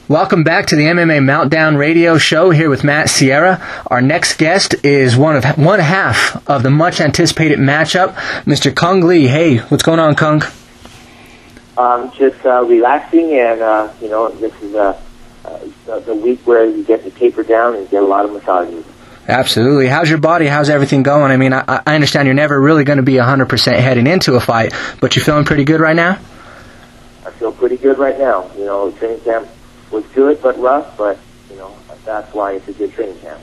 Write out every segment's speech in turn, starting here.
Welcome back to the MMA Meltdown radio show here with Matt Sierra. Our next guest is one half of the much anticipated matchup, Mr. Cung Lee. Hey, what's going on, Cung? Just relaxing, and this is the week where you get to taper down and get a lot of massages. Absolutely. How's your body? How's everything going? I mean, I understand you're never really going to be 100% heading into a fight, but you're feeling pretty good right now? I feel pretty good right now. Training camp was good but rough, but that's why it's a good training camp.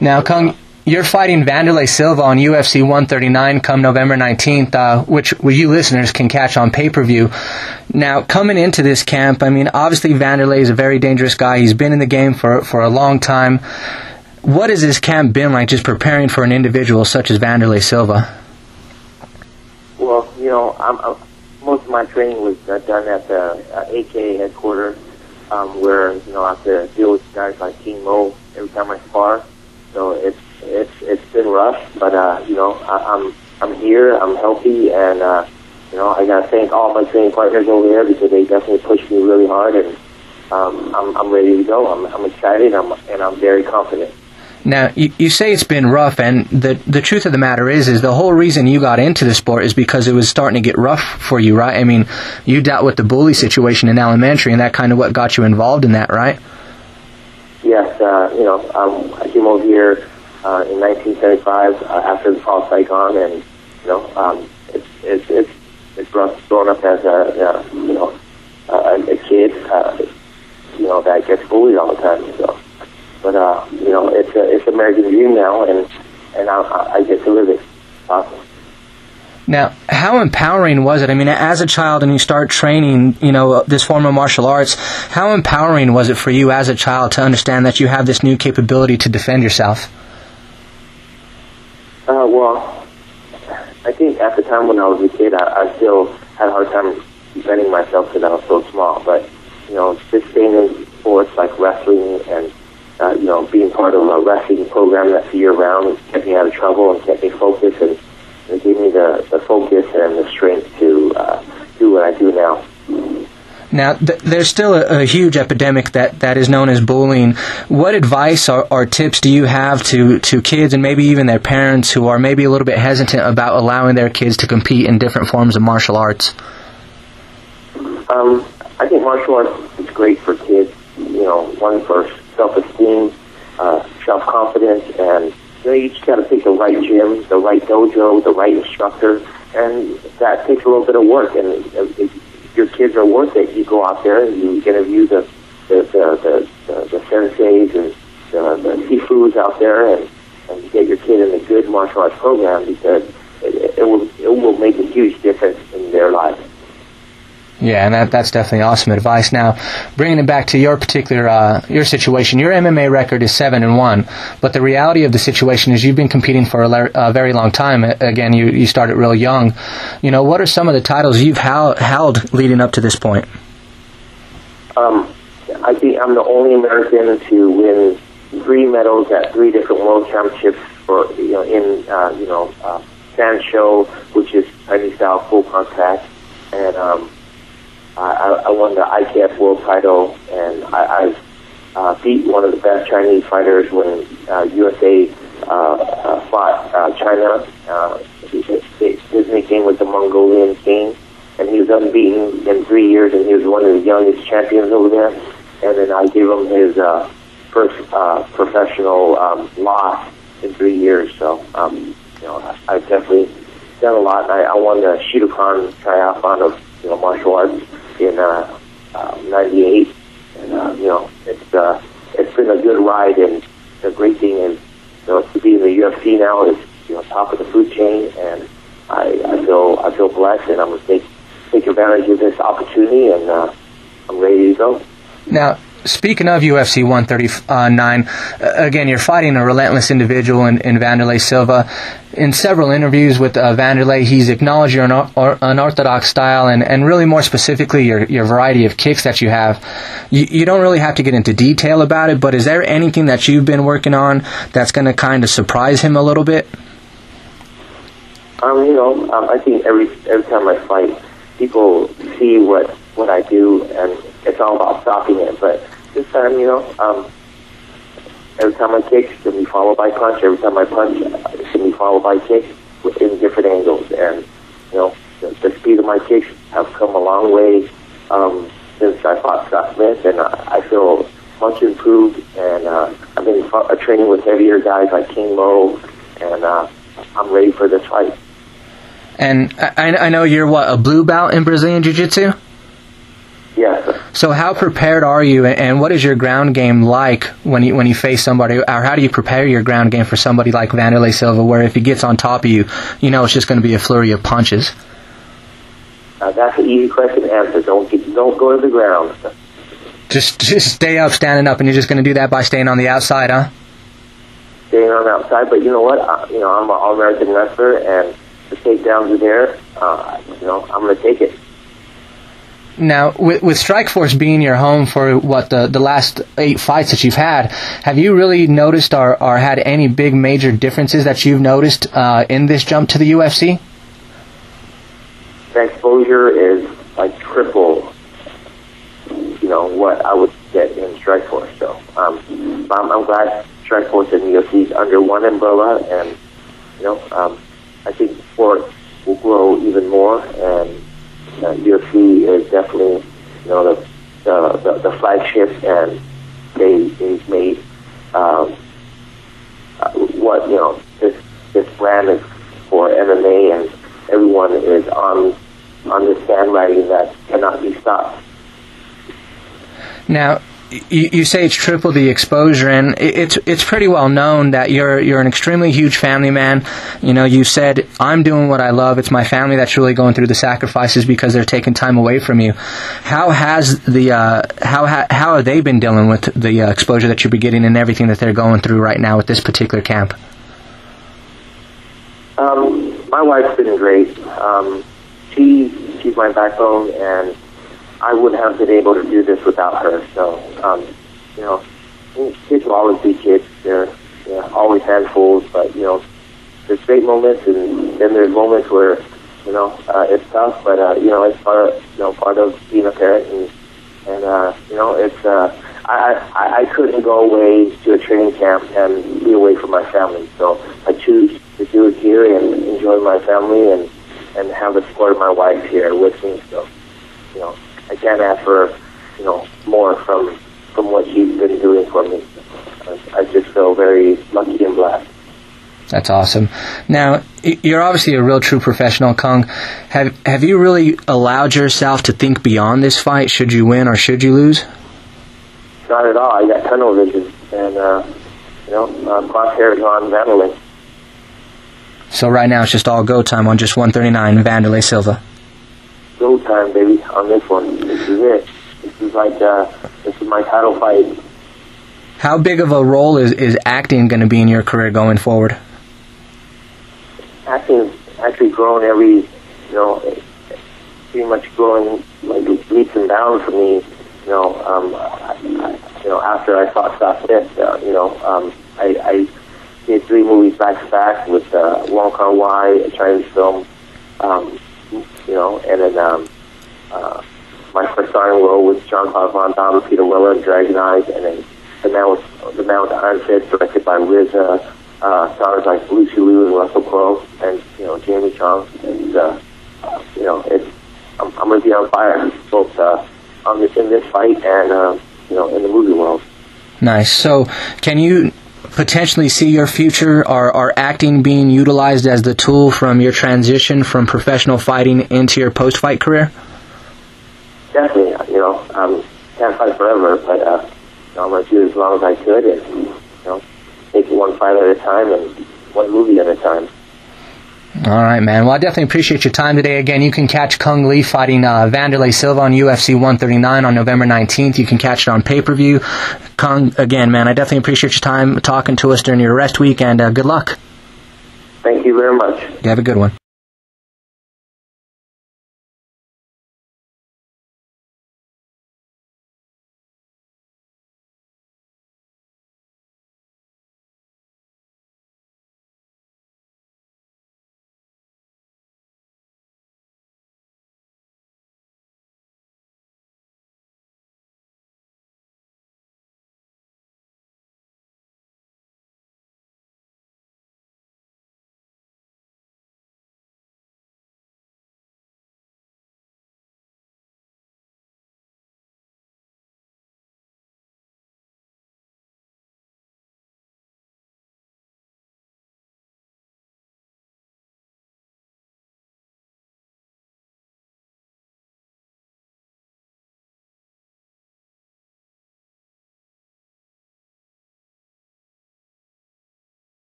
Now, Cung, you're fighting Wanderlei Silva on UFC139 come November 19th, which you listeners can catch on pay-per-view. Now, coming into this camp, I mean, obviously Wanderlei is a very dangerous guy. He's been in the game for a long time. What has this camp been like, just preparing for an individual such as Wanderlei Silva? Well, most of my training was done at the AK headquarters, where I have to deal with guys like King Mo every time I spar. So it's been rough, but I'm here, I'm healthy, and I gotta thank all my training partners over there because they definitely pushed me really hard, and I'm ready to go. I'm excited, and I'm very confident. Now, you say it's been rough, and the truth of the matter is the whole reason you got into the sport is because it was starting to get rough for you, right? I mean, you dealt with the bully situation in elementary, and that kind of what got you involved in that, right? Yes, I came over here in 1975 after the fall of Saigon, and it's rough growing up as a kid, that gets bullied all the time. So. But it's an American dream now, and I get to live it. Awesome. Now, how empowering was it? I mean, as a child, and you start training, this form of martial arts. How empowering was it for you as a child to understand that you have this new capability to defend yourself? Well, I think at the time when I was a kid, I still had a hard time defending myself because I was so small. But just staying in sports like wrestling and being part of a wrestling program that's year-round kept me out of trouble and kept me focused, and it gave me the focus and the strength to do what I do now. Now, there's still a huge epidemic that is known as bullying. What advice or tips do you have to kids and maybe even their parents who are maybe a little bit hesitant about allowing their kids to compete in different forms of martial arts? I think martial arts is great for kids, one for self-esteem, self-confidence, and you just got to pick the right gym, the right dojo, the right instructor, and that takes a little bit of work. And if your kids are worth it, you go out there and you interview the senseis and the seafoods out there, and you get your kid in a good martial arts program because it will make a huge difference in their lives. Yeah, and that's definitely awesome advice. Now, bringing it back to your particular your situation, your MMA record is 7-1, but the reality of the situation is you've been competing for a very long time. Again, you started real young. What are some of the titles you've held leading up to this point? I think I'm the only American to win 3 medals at 3 different world championships for in Sancho, which is Chinese style full contact, and I won the IKF world title, and I've beat one of the best Chinese fighters when USA fought China. His nickname was the Mongolian King, and he was unbeaten in 3 years, and he was one of the youngest champions over there. And then I gave him his first professional loss in 3 years. So I've definitely done a lot. I won the Shidokan triathlon of martial arts in 98, and it's been a good ride. And the great thing is, to be in the UFC now is top of the food chain, and I feel blessed, and I'm gonna take advantage of this opportunity, and I'm ready to go. Now, speaking of UFC 139, again, you're fighting a relentless individual in Wanderlei Silva. In several interviews with Wanderlei, he's acknowledged your unorthodox style and really more specifically your variety of kicks that you have. You don't really have to get into detail about it, but is there anything that you've been working on that's going to kind of surprise him a little bit? I think every time I fight, people see what I do, and it's all about stopping it. But this time, every time I kick, it's going to be followed by punch. Every time I punch, it's going to be followed by kick in different angles. And, the speed of my kicks have come a long way since I fought Scott Smith, and I feel much improved. And I've been training with heavier guys like King Mo, and I'm ready for this fight. And I know you're, a blue belt in Brazilian Jiu-Jitsu? Yes. So how prepared are you, and what is your ground game like when you face somebody, or how do you prepare your ground game for somebody like Vanderlei Silva, where if he gets on top of you, it's just going to be a flurry of punches? That's an easy question to answer. Don't go to the ground. Just stay up, standing up, and you're just going to do that by staying on the outside, huh? Staying on the outside, but you know what? I'm an All-American wrestler, and the takedowns are there. I'm going to take it. Now, with Strikeforce being your home for the last 8 fights that you've had, have you really noticed or had any big major differences that you've noticed in this jump to the UFC? The exposure is like triple, what I would get in Strikeforce. So I'm glad Strikeforce and UFC is under one umbrella, and I think the sport will grow even more, and UFC is definitely, the flagship, and they've made this brand is for MMA, and everyone is on this bandwagon that cannot be stopped. Now, you say it's triple the exposure, and it's pretty well known that you're an extremely huge family man. You said, I'm doing what I love. It's my family that's really going through the sacrifices because they're taking time away from you. How has how have they been dealing with the exposure that you'll be getting and everything that they're going through right now with this particular camp? My wife's been great. She's my backbone, and I wouldn't have been able to do this without her. So, kids will always be kids. They're always handfuls, but, there's great moments, and then there's moments where, it's tough, but, it's part of being a parent, and it's, I couldn't go away to a training camp and be away from my family. So I choose to do it here and enjoy my family and have the support of my wife here with me. So, I can't ask for, more from what she's been doing for me. I just feel very lucky and blessed. That's awesome. Now, you're obviously a real true professional, Cung. Have you really allowed yourself to think beyond this fight? Should you win or should you lose? Not at all. I got tunnel vision, and crosshairs on Vanderlei. So right now it's just all go time on just 139, Vanderlei Silva. Go time, baby, on this one. This is it. This is my title fight. How big of a role is acting going to be in your career going forward? Acting actually growing pretty much growing like leaps and bounds for me. After I fought Scott Smith, I did 3 movies back to back with Wong Kar-wai, a Chinese film, and then my first starring role was Jean-Claude Van Damme, Peter Weller, and Dragon Eyes, and then The Man with the Iron Fist, directed by RZA, stars like Lucy Liu and Russell Crowe, and Jamie Chung, and I'm gonna be on fire both in this fight and in the movie world. Nice. So, can you potentially see your future or acting being utilized as the tool from your transition from professional fighting into your post-fight career? Definitely. Can't fight forever, but I'm going to do it as long as I could, and take it one fight at a time and one movie at a time. All right, man. Well, I definitely appreciate your time today. Again, you can catch Cung Le fighting Vanderlei Silva on UFC139 on November 19th. You can catch it on pay-per-view. Cung, again, man, I definitely appreciate your time talking to us during your rest week, and good luck. Thank you very much. You have a good one.